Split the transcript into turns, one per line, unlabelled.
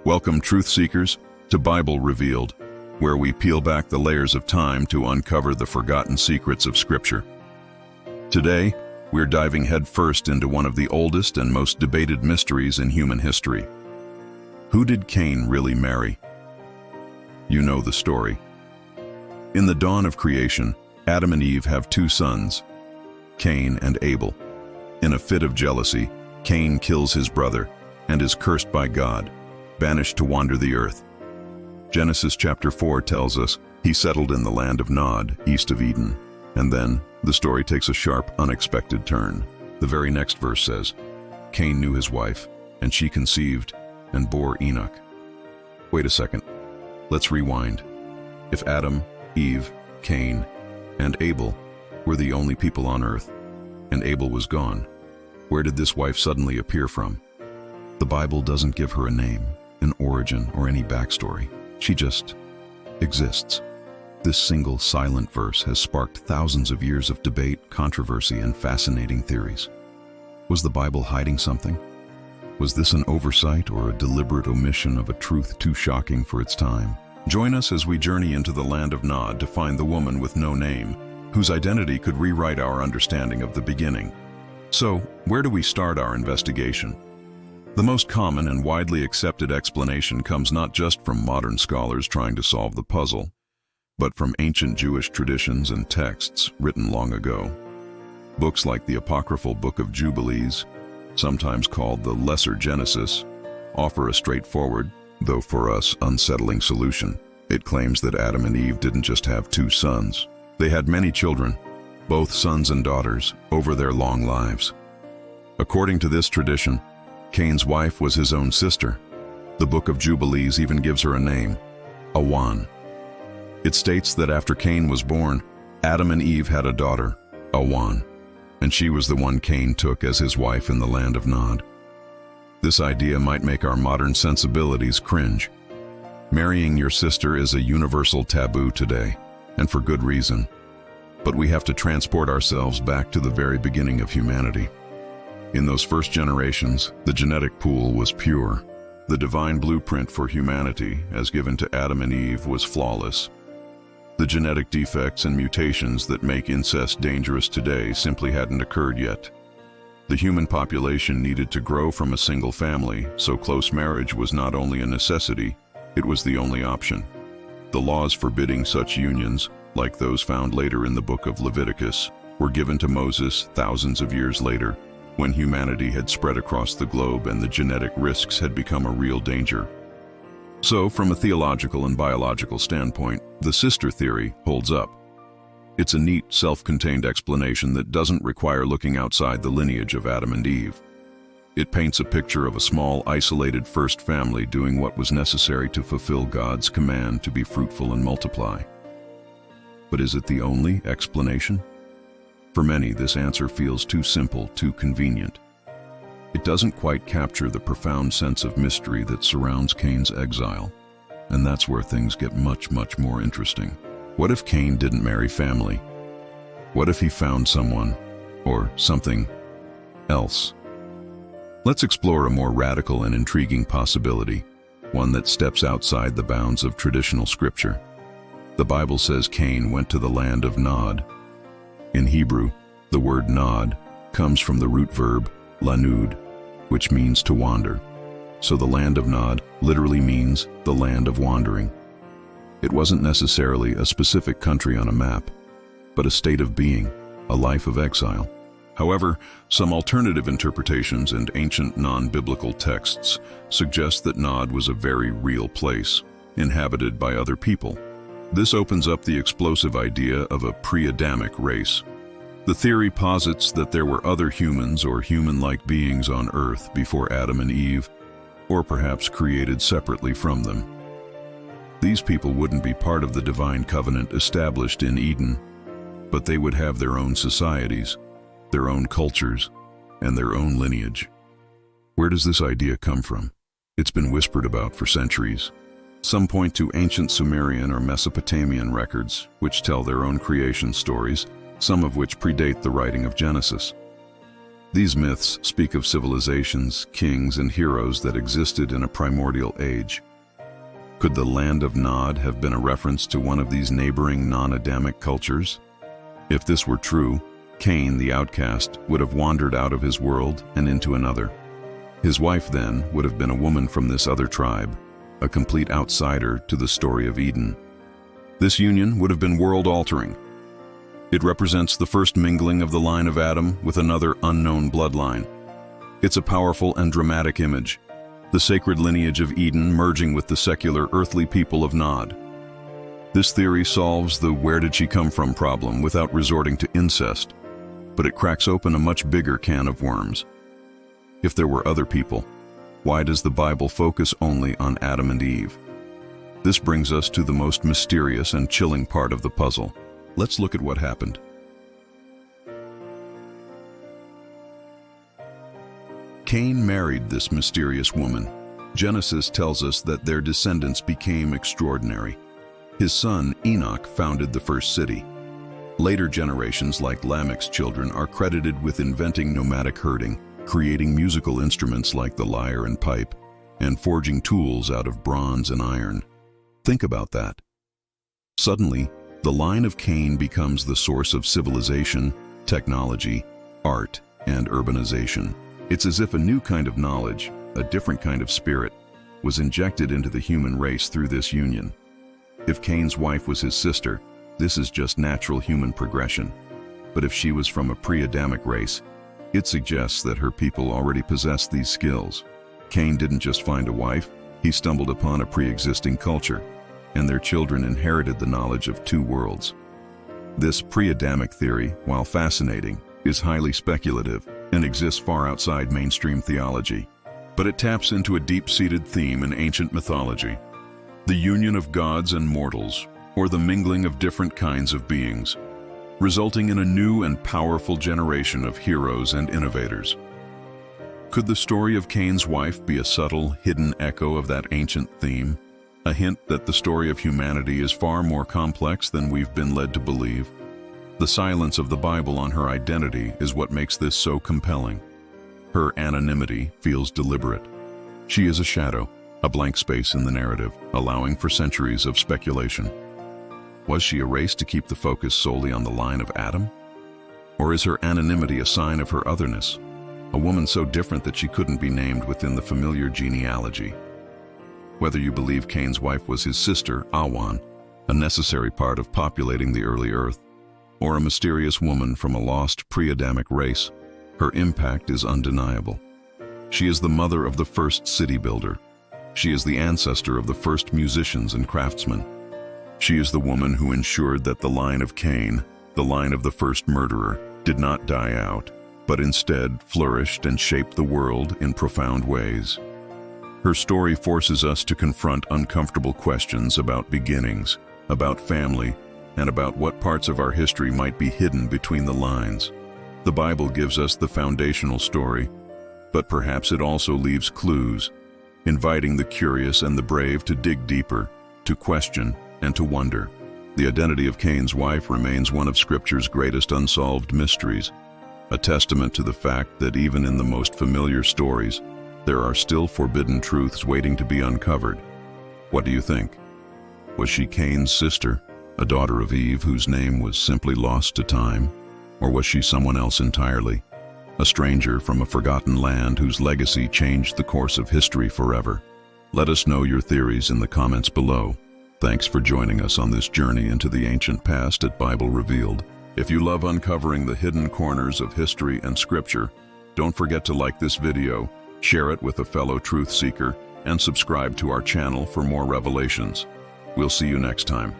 Welcome, truth seekers, to Bible Revealed, where we peel back the layers of time to uncover the forgotten secrets of Scripture. Today, we're diving headfirst into one of the oldest and most debated mysteries in human history. Who did Cain really marry? You know the story. In the dawn of creation, Adam and Eve have two sons, Cain and Abel. In a fit of jealousy, Cain kills his brother and is cursed by God, banished to wander the earth. Genesis chapter 4 tells us he settled in the land of Nod, east of Eden. And then the story takes a sharp, unexpected turn. The very next verse says, Cain knew his wife, and she conceived and bore Enoch. Wait a second. Let's rewind. If Adam, Eve, Cain, and Abel were the only people on earth, and Abel was gone, where did this wife suddenly appear from? The Bible doesn't give her a name, an origin, or any backstory. She just exists. This single silent verse has sparked thousands of years of debate, controversy, and fascinating theories. Was the Bible hiding something? Was this an oversight or a deliberate omission of a truth too shocking for its time? Join us as we journey into the land of Nod to find the woman with no name, whose identity could rewrite our understanding of the beginning. So, where do we start our investigation? The most common and widely accepted explanation comes not just from modern scholars trying to solve the puzzle, but from ancient Jewish traditions and texts written long ago. Books like the apocryphal Book of Jubilees, sometimes called the Lesser Genesis, offer a straightforward, though for us unsettling solution. It claims that Adam and Eve didn't just have two sons. They had many children, both sons and daughters, over their long lives. According to this tradition, Cain's wife was his own sister. The Book of Jubilees even gives her a name, Awan. It states that after Cain was born, Adam and Eve had a daughter, Awan, and she was the one Cain took as his wife in the land of Nod. This idea might make our modern sensibilities cringe. Marrying your sister is a universal taboo today, and for good reason. But we have to transport ourselves back to the very beginning of humanity. In those first generations, the genetic pool was pure. The divine blueprint for humanity, as given to Adam and Eve, was flawless. The genetic defects and mutations that make incest dangerous today simply hadn't occurred yet. The human population needed to grow from a single family, so close marriage was not only a necessity, it was the only option. The laws forbidding such unions, like those found later in the book of Leviticus, were given to Moses thousands of years later, when humanity had spread across the globe and the genetic risks had become a real danger. So, from a theological and biological standpoint, the sister theory holds up. It's a neat, self-contained explanation that doesn't require looking outside the lineage of Adam and Eve. It paints a picture of a small, isolated first family doing what was necessary to fulfill God's command to be fruitful and multiply. But is it the only explanation? For many, this answer feels too simple, too convenient. It doesn't quite capture the profound sense of mystery that surrounds Cain's exile, and that's where things get much, much more interesting. What if Cain didn't marry family? What if he found someone, or something, else? Let's explore a more radical and intriguing possibility, one that steps outside the bounds of traditional scripture. The Bible says Cain went to the land of Nod. In Hebrew, the word Nod comes from the root verb lanud, which means to wander. So the land of Nod literally means the land of wandering. It wasn't necessarily a specific country on a map, but a state of being, a life of exile. However, some alternative interpretations and ancient non-biblical texts suggest that Nod was a very real place, inhabited by other people. This opens up the explosive idea of a pre-Adamic race. The theory posits that there were other humans or human-like beings on Earth before Adam and Eve, or perhaps created separately from them. These people wouldn't be part of the divine covenant established in Eden, but they would have their own societies, their own cultures, and their own lineage. Where does this idea come from? It's been whispered about for centuries. Some point to ancient Sumerian or Mesopotamian records, which tell their own creation stories, some of which predate the writing of Genesis. These myths speak of civilizations, kings, and heroes that existed in a primordial age. Could the land of Nod have been a reference to one of these neighboring non-Adamic cultures? If this were true, Cain, the outcast, would have wandered out of his world and into another. His wife, then, would have been a woman from this other tribe, a complete outsider to the story of Eden. This union would have been world-altering. It represents the first mingling of the line of Adam with another unknown bloodline. It's a powerful and dramatic image, the sacred lineage of Eden merging with the secular earthly people of Nod. This theory solves the "where did she come from" problem without resorting to incest, but it cracks open a much bigger can of worms. If there were other people, why does the Bible focus only on Adam and Eve? This brings us to the most mysterious and chilling part of the puzzle. Let's look at what happened. Cain married this mysterious woman. Genesis tells us that their descendants became extraordinary. His son, Enoch, founded the first city. Later generations, like Lamech's children, are credited with inventing nomadic herding, creating musical instruments like the lyre and pipe, and forging tools out of bronze and iron. Think about that. Suddenly, the line of Cain becomes the source of civilization, technology, art, and urbanization. It's as if a new kind of knowledge, a different kind of spirit, was injected into the human race through this union. If Cain's wife was his sister, this is just natural human progression. But if she was from a pre-Adamic race, it suggests that her people already possessed these skills. Cain didn't just find a wife, he stumbled upon a pre-existing culture, and their children inherited the knowledge of two worlds. This pre-Adamic theory, while fascinating, is highly speculative and exists far outside mainstream theology. But it taps into a deep-seated theme in ancient mythology: the union of gods and mortals, or the mingling of different kinds of beings, resulting in a new and powerful generation of heroes and innovators. Could the story of Cain's wife be a subtle, hidden echo of that ancient theme? A hint that the story of humanity is far more complex than we've been led to believe? The silence of the Bible on her identity is what makes this so compelling. Her anonymity feels deliberate. She is a shadow, a blank space in the narrative, allowing for centuries of speculation. Was she erased to keep the focus solely on the line of Adam? Or is her anonymity a sign of her otherness, a woman so different that she couldn't be named within the familiar genealogy? Whether you believe Cain's wife was his sister, Awan, a necessary part of populating the early earth, or a mysterious woman from a lost pre-Adamic race, her impact is undeniable. She is the mother of the first city builder. She is the ancestor of the first musicians and craftsmen. She is the woman who ensured that the line of Cain, the line of the first murderer, did not die out, but instead flourished and shaped the world in profound ways. Her story forces us to confront uncomfortable questions about beginnings, about family, and about what parts of our history might be hidden between the lines. The Bible gives us the foundational story, but perhaps it also leaves clues, inviting the curious and the brave to dig deeper, to question, and to wonder. The identity of Cain's wife remains one of Scripture's greatest unsolved mysteries, a testament to the fact that even in the most familiar stories, there are still forbidden truths waiting to be uncovered. What do you think? Was she Cain's sister, a daughter of Eve whose name was simply lost to time? Or was she someone else entirely, a stranger from a forgotten land whose legacy changed the course of history forever? Let us know your theories in the comments below. Thanks for joining us on this journey into the ancient past at Bible Revealed. If you love uncovering the hidden corners of history and Scripture, don't forget to like this video, share it with a fellow truth seeker, and subscribe to our channel for more revelations. We'll see you next time.